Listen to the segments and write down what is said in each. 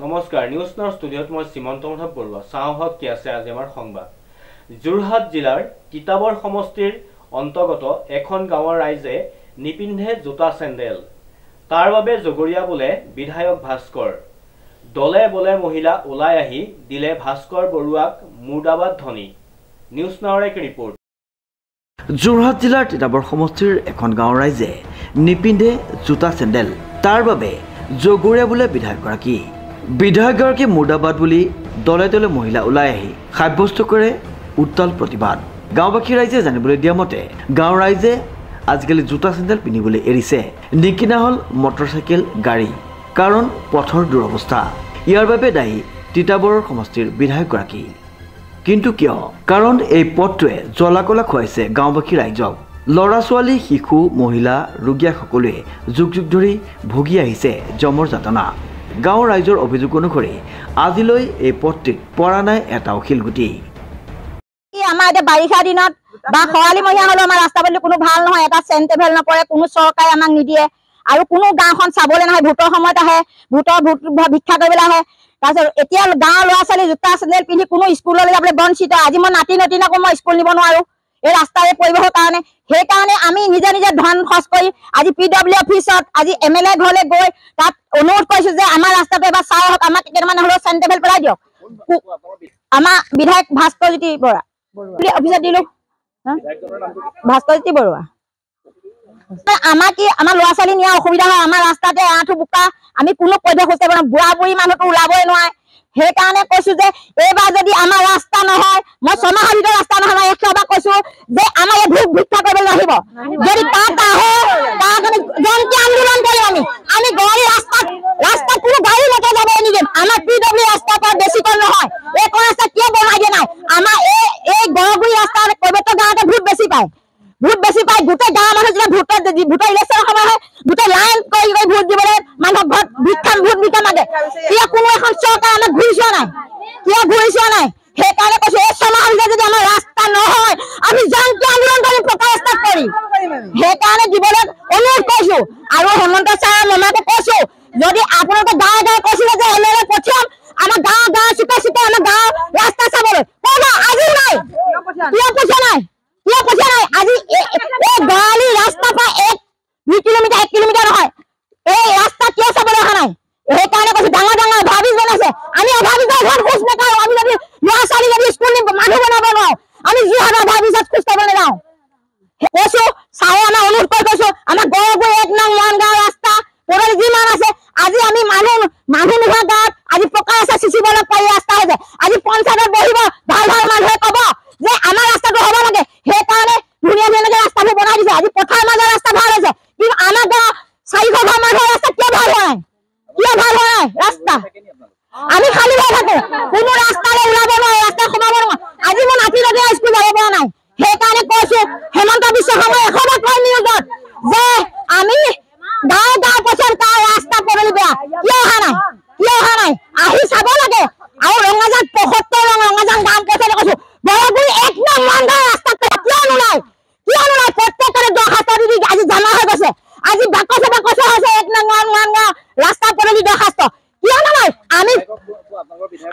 নমস্কাৰ news now ষ্টুডিঅ'ত মই শ্ৰীমন্ত মাধৱ বৰুৱা চাওঁহক কি আছে আজি আমাৰ সংবাদ যোৰহাট জিলাৰ কিতাবৰ সমষ্টিৰ অন্তৰ্গত এখন গাঁৱৰ ৰাইজে নিপিন্ধে জোতা চেণ্ডেল তাৰ বাবে জগৰীয়া বোলে বিধায়ক ভাস্কৰ দলে বলে মহিলা ওলাই আহি দিলে ভাস্কৰ বৰুৱাক মুৰ্দাবাদ ধ্বনি নিউজ নাওৰ এক ৰিপৰ্ট যোৰহাট জিলাৰ কিতাবৰ সমষ্টিৰ এখন গাঁৱৰ ৰাইজে নিপিন্ধে জোতা চেণ্ডেল তাৰ বাবে জগৰীয়া বোলে বিধায়কগৰাকী বিধায়কগৰাকী মুৰ্দাবাদ বুলি দলে দলে মহিলা ওলাই আহি সাব্যস্ত কৰে উত্তাল প্ৰতিবাদ গাঁওবাসী ৰাইজে জানিবলৈ দিয়া মতে গাঁৱৰ ৰাইজে আজিকালি জোতা চেণ্ডেল পিন্ধিবলৈ এৰিছে নিকিনা হ'ল মটৰচাইকেল গাড়ী কাৰণ পথৰ দুৰৱস্থা ইয়াৰ বাবে দায়ী তিতাবৰৰ সমষ্টিৰ বিধায়কগৰাকী কিন্তু কিয় কাৰণ এই পথটোৱে জলাকলা খুৱাইছে গাঁওবাসী ৰাইজক লৰা ছোৱালী শিশু মহিলা ৰোগীয়া সকলোৱে যুগ যুগ ধৰি ভুগি আহিছে জমৰ যাতনা গাঁৱৰ ৰাইজৰ অভিযোগ অনুসৰি আজিলৈ এই পথটিত পৰা নাই এটাও শিলগুটি আমাৰ এতিয়া বাৰিষা দিনত বা খৰালি মহীয়া হ'লেও আমাৰ ৰাস্তা পদূলি কোনো ভাল নহয় এটা চেণ্টেভেল নপৰে কোনো চৰকাৰে আমাক নিদিয়ে আৰু কোনো গাঁওখন চাবলৈ নাহে ভোটৰ সময়ত আহে ভোট ভিক্ষা কৰিবলৈ আহে তাৰপিছত এতিয়া গাঁৱৰ ল'ৰা ছোৱালী জোতা চেণ্ডেল পিন্ধি কোনো স্কুললৈ যাবলৈ বঞ্চিত আজি মই নাতি নতিনকো মই স্কুল নিব নোৱাৰো এই ৰাস্তাৰে পৰিৱেশৰ কাৰণে সেইকাৰণে আমি নিজে নিজে ধন খৰচ কৰি আজি PW অফিচত আজি MLA ঘৰলৈ গৈ তাত অনুৰোধ কৰিছো যে আমাৰ ৰাস্তাটো এবাৰ চাই আহক আমাক কেইটামান হ'লেও চেণ্টেভেল পেলাই দিয়ক আমাৰ বিধায়ক ভাস্কৰজ্যোতি বৰুৱা অফিচত দিলো ভাস্কৰজ্যোতি বৰুৱা আমাৰ কি আমাৰ ল'ৰা ছোৱালী নিয়া অসুবিধা হয় আমাৰ ৰাস্তাতে আঁঠু বোকা আমি কোনো পধ্যে খোজ কাঢ়িব নোৱাৰো বুঢ়া বুঢ়ী মানুহটো ওলাবই নোৱাৰে সেইকাৰণে কৈছো যে এইবাৰ যদি আমাৰ ৰাস্তা নহয় মই ছমাহৰ ভিতৰত ৰাস্তা নহয় মই 100 বাৰ কৈছো যে আমাৰ এই ভোট ভিক্ষা কৰিবলৈ আহিব যদি তাত আহে তাৰ কাৰণে জনতা আন্দোলন কৰিম আমি গড়ি ৰাস্তা কোনো গাড়ী মটৰ যাব নিদিম আমাৰ PW ৰাস্তা পৰা বেছি কম নহয় এই ৰাস্তা কিয় বনাই দিয়া নাই আমাৰ এই গড়গুৰি ৰাস্তা কবেতো গাঁৱতে ভোট বেছি পায় গোটেই গাঁৱৰ মানুহ যেতিয়া ভোটৰ ইলেকশ্যনৰ সময় হয় গোটেই লাইন কৰি ভোট দিবলৈ মানুহক ভোট ভিক্ষা মাগে কিয় কোনো এখন চৰকাৰ আমাক ঘূৰি চোৱা নাই সেইকাৰণে কৈছো এই ছমাহৰ ভিতৰত যদি আমাৰ ৰাস্তা নহয় আমি জনতা আন্দোলন কৰিম প্ৰকাশ কৰিম সেইকাৰণে দিবলৈ অনুৰোধ কৰিছো আৰু হেমন্ত ছাৰ মামাকে কৈছো যদি আপোনালোকে গাঁৱে গাঁৱে কৈছিলে যে MLA পঠিয়াম আমাৰ গাঁৱৰ চুকে আমাৰ গাঁৱৰ ৰাস্তা চাবলৈ আজি নাই কিয় পঠিয়া নাই আজি এই গাঁৱলী ৰাস্তা পৰা 2 কিলোমিটাৰ 1 কিলোমিটাৰ নহয় এই ৰাস্তা কিয় চাবলৈ অহা নাই সেইকাৰণে কৈছো ডাঙৰ অভাৱী বনাইছে আমি অভাৱীৰ ঘৰত খোজ নাকাঢ়ো আমি যদি ল'ৰা ছোৱালী যদি স্কুল মানুহ বনাব নোৱাৰো আমি যিহত অভাৱীত খোজ কাঢ়িব নাযাওঁ কৈছো চাৰে আমাৰ অনুৰোধ কৰি কৈছো আমাৰ গড়গুৰি 1 নং মনগাঁও ৰাস্তা পদূলি যিমান আছে আজি আমি মানুহ নোহোৱা গাঁৱত আজি পকা ৰাস্তা চিচিবলৈ পাৰি ৰাস্তা হৈছে আজি পঞ্চায়তত বহিব ভাল মানুহে ক'ব যে আমাৰ ৰাস্তাটো হ'ব লাগে সেইকাৰণে ধুনীয়া ৰাস্তাবোৰ বনাই দিছে আজি পথাৰ মাজৰ ৰাস্তা ভাল হৈছে কিন্তু আমাৰ গাঁৱৰ 400 ঘৰ মানুহৰ ৰাস্তা কিয় ভাল হোৱা নাই ৰাস্তা আমি খালী হৈ থাকো কোনো ৰাস্তালৈ ওলাব নোৱাৰে ৰাস্তা সোমাব নোৱাৰে আজি মই নাতি নদী স্কুল যাব পৰা নাই সেইকাৰণে কৈছো হেমন্ত বিশ্ব শৰ্মাই 100 বাৰ কয় নিউজত যে আমি গাঁও পচন্দ তাৰ ৰাস্তা পদূলি বেয়া কিয় অহা নাই আহি চাব লাগে আৰু ৰঙাজান 75 ৰঙাজান গাঁও পচন্দ কৈছো গড়গুৰি 1 নং মনগাঁও ৰাস্তা কিয় নোলায় প্ৰত্যেকৰে দৰখাস্ত দি আজি জমা হৈ গৈছে আজি বাকচ হৈছে 1 নং মনগাঁও ৰাস্তা পদূলি দৰখাস্ত কিয় নোলায়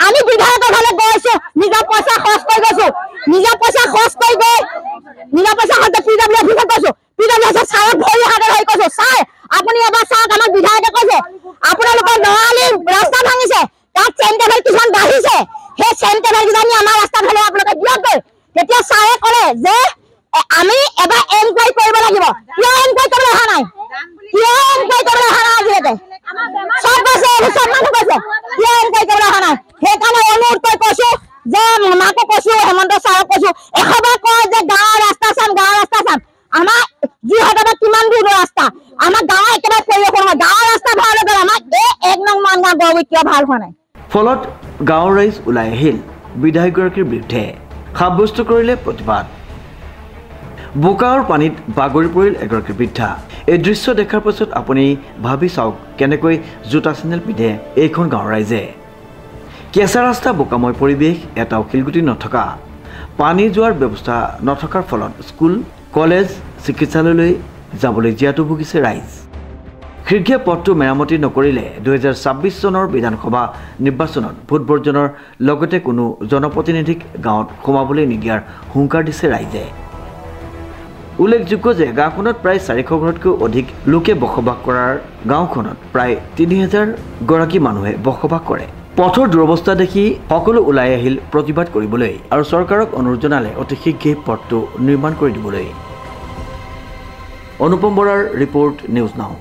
আমি বিধায়কৰ ঘৰলৈ গৈছো নিজৰ পইচা খৰচ কৰি গৈছো PW অফিচত গৈছো PW অফিচত ছাৰক ভৰি হাতে ধৰি কৈছো ছাৰ আপুনি এবাৰ চাওক আমাক বিধায়কে কৈছে আপোনালোকৰ নৰালি ৰাস্তা ভাঙিছে তাত চেণ্টেভেল কিছুমান বাঢ়িছে সেই চেণ্টেভেল কিজানি আমাৰ ৰাস্তাত হ'লে আপোনালোকে দিয়কগৈ তেতিয়া ছাৰে ক'লে যে আমি এবাৰ এনকুৱাৰী কৰিব লাগিব কিয় এনকুৱাৰী কৰিবলৈ অহা নাই আজিলৈকে চব কৈছে মানুহ কৈছে কিয় এনকুৱাৰী কৰিবলৈ অহা নাই সেইকাৰণে অনুৰোধ কৰি কৈছো যে মামাকো কৈছো হেমন্ত ছাৰক কৈছো 100 বাৰ কয় যে গাঁৱৰ ৰাস্তা চাম আমাৰ যিহত আমাৰ কিমান দূৰ ৰাস্তা আমাৰ গাঁৱৰ একেবাৰে পৰিৱেশ নহয় গাঁৱৰ ৰাস্তা ভাল হ'লে আমাক এই 1 নং মনগাঁও গড়গুৰি কিয় ভাল হোৱা নাই ফলত গাঁৱৰ ৰাইজ ওলাই আহিল বিধায়কগৰাকীৰ বিৰুদ্ধে সাব্যস্ত কৰিলে প্ৰতিবাদ বোকাৰ পানীত বাগৰি পৰিল এগৰাকী বৃদ্ধা এই দৃশ্য দেখাৰ পাছত আপুনি ভাবি চাওক কেনেকৈ জোতা চেণ্ডেল পিন্ধে এইখন গাঁৱৰ ৰাইজে কেঁচা ৰাস্তা বোকাময় পৰিৱেশ এটাও শিলগুটি নথকা পানী যোৱাৰ ব্যৱস্থা নথকাৰ ফলত স্কুল কলেজ চিকিৎসালয়লৈ যাবলৈ জীয়াতু ভুগিছে ৰাইজ শীঘ্ৰে পথটো মেৰামতি নকৰিলে 2026 চনৰ বিধানসভা নিৰ্বাচনত ভোট বৰ্জনৰ লগতে কোনো জনপ্ৰতিনিধিক গাঁৱত সোমাবলৈ নিদিয়াৰ হুংকাৰ দিছে ৰাইজে। উল্লেখযোগ্য যে গাঁওখনত প্ৰায় 400 ঘৰতকৈ অধিক লোকে বসবাস কৰাৰ গাঁওখনত প্ৰায় 3000 গৰাকী মানুহে বসবাস কৰে। পথৰ দুৰৱস্থা দেখি সকলো ওলাই আহিল প্ৰতিবাদ কৰিবলৈ আৰু চৰকাৰক অনুৰোধ জনালে অতি শীঘ্ৰে পথটো নিৰ্মাণ কৰি দিবলৈ। অনুপম বৰাৰ ৰিপৰ্ট, নিউজ নাও।